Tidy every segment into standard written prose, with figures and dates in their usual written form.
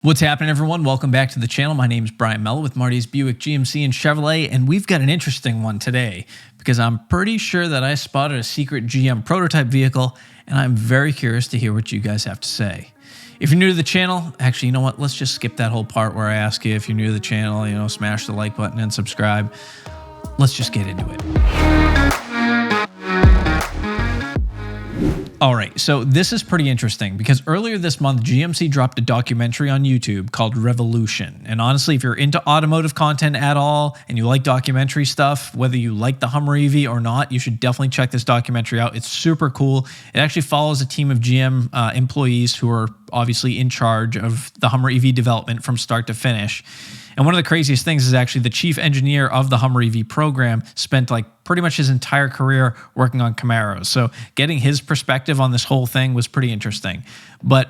What's happening, everyone? Welcome back to the channel. My name is Brian Mello with Marty's Buick, GMC, and Chevrolet, and we've got an interesting one today because I'm pretty sure that I spotted a secret GM prototype vehicle, and I'm very curious to hear what you guys have to say. If you're new to the channel, actually, you know what? Let's just skip that whole part where I ask you if you're new to the channel, smash the like button and subscribe. Let's just get into it. All right, so this is pretty interesting because earlier this month, GMC dropped a documentary on YouTube called Revolution. And honestly, if you're into automotive content at all and you like documentary stuff, whether you like the Hummer EV or not, you should definitely check this documentary out. It's super cool. It actually follows a team of GM employees who are obviously in charge of the Hummer EV development from start to finish. And one of the craziest things is actually the chief engineer of the Hummer EV program spent pretty much his entire career working on Camaros. So getting his perspective on this whole thing was pretty interesting. But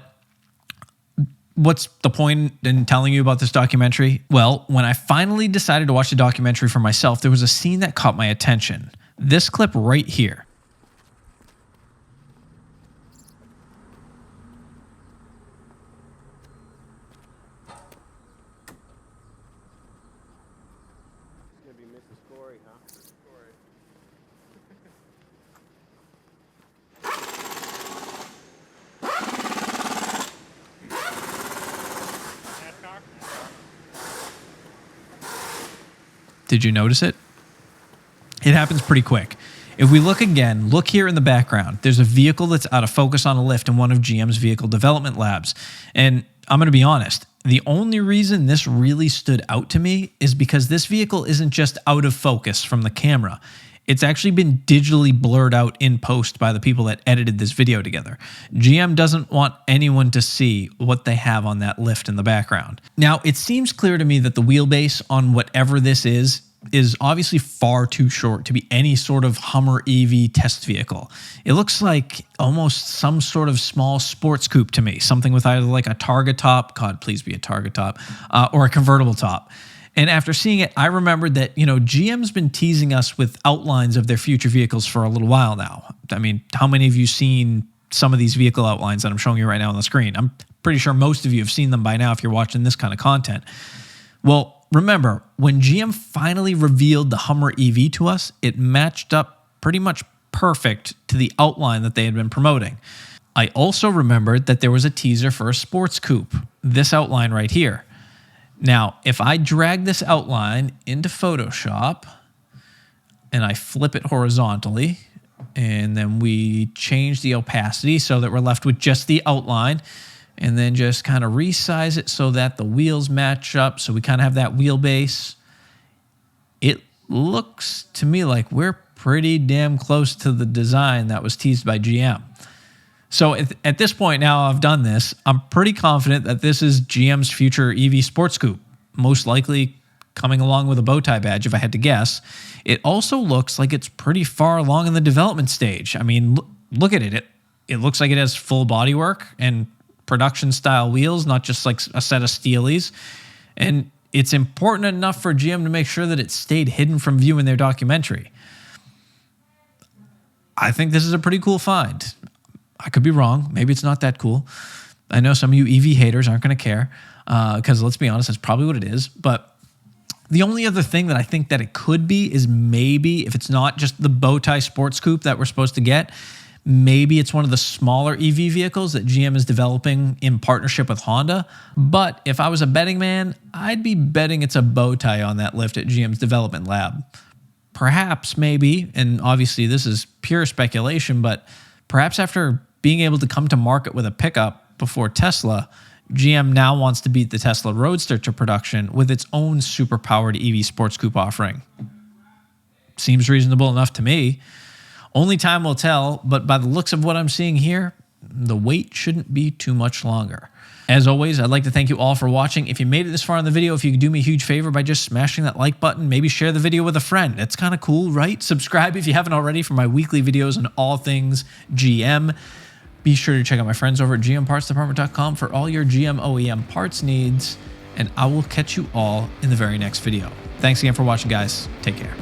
what's the point in telling you about this documentary? Well, when I finally decided to watch the documentary for myself, there was a scene that caught my attention. This clip right here. Did you notice it? It happens pretty quick. If we look again, look here in the background. There's a vehicle that's out of focus on a lift in one of GM's vehicle development labs. And I'm going to be honest, the only reason this really stood out to me is because this vehicle isn't just out of focus from the camera. It's actually been digitally blurred out in post by the people that edited this video together. GM doesn't want anyone to see what they have on that lift in the background. Now, it seems clear to me that the wheelbase on whatever this is obviously far too short to be any sort of Hummer EV test vehicle. It looks like almost some sort of small sports coupe to me, something with either like a Targa top, God, please be a Targa top, or a convertible top. And after seeing it, I remembered that, GM's been teasing us with outlines of their future vehicles for a little while now. I mean, how many of you seen some of these vehicle outlines that I'm showing you right now on the screen? I'm pretty sure most of you have seen them by now if you're watching this kind of content. Well, remember, when GM finally revealed the Hummer EV to us, it matched up pretty much perfect to the outline that they had been promoting. I also remembered that there was a teaser for a sports coupe, this outline right here. Now, if I drag this outline into Photoshop and I flip it horizontally, and then we change the opacity so that we're left with just the outline, and then just kind of resize it so that the wheels match up, so we kind of have that wheelbase, it looks to me like we're pretty damn close to the design that was teased by GM. So at this point now I've done this, I'm pretty confident that this is GM's future EV sports coupe, most likely coming along with a bow tie badge if I had to guess. It also looks like it's pretty far along in the development stage. I mean, look at it. It looks like it has full bodywork and production style wheels, not just like a set of steelies. And it's important enough for GM to make sure that it stayed hidden from view in their documentary. I think this is a pretty cool find. I could be wrong. Maybe it's not that cool. I know some of you EV haters aren't going to care because let's be honest, that's probably what it is. But the only other thing that I think that it could be is maybe if it's not just the bow tie sports coupe that we're supposed to get, maybe it's one of the smaller EV vehicles that GM is developing in partnership with Honda. But if I was a betting man, I'd be betting it's a bow tie on that lift at GM's development lab. Perhaps, maybe, and obviously this is pure speculation, but perhaps after being able to come to market with a pickup before Tesla, GM now wants to beat the Tesla Roadster to production with its own super-powered EV sports coupe offering. Seems reasonable enough to me. Only time will tell, but by the looks of what I'm seeing here, the wait shouldn't be too much longer. As always, I'd like to thank you all for watching. If you made it this far in the video, if you could do me a huge favor by just smashing that like button, maybe share the video with a friend. It's kind of cool, right? Subscribe if you haven't already for my weekly videos on all things GM. Be sure to check out my friends over at gmpartsdepartment.com for all your GM OEM parts needs, and I will catch you all in the very next video. Thanks again for watching, guys. Take care.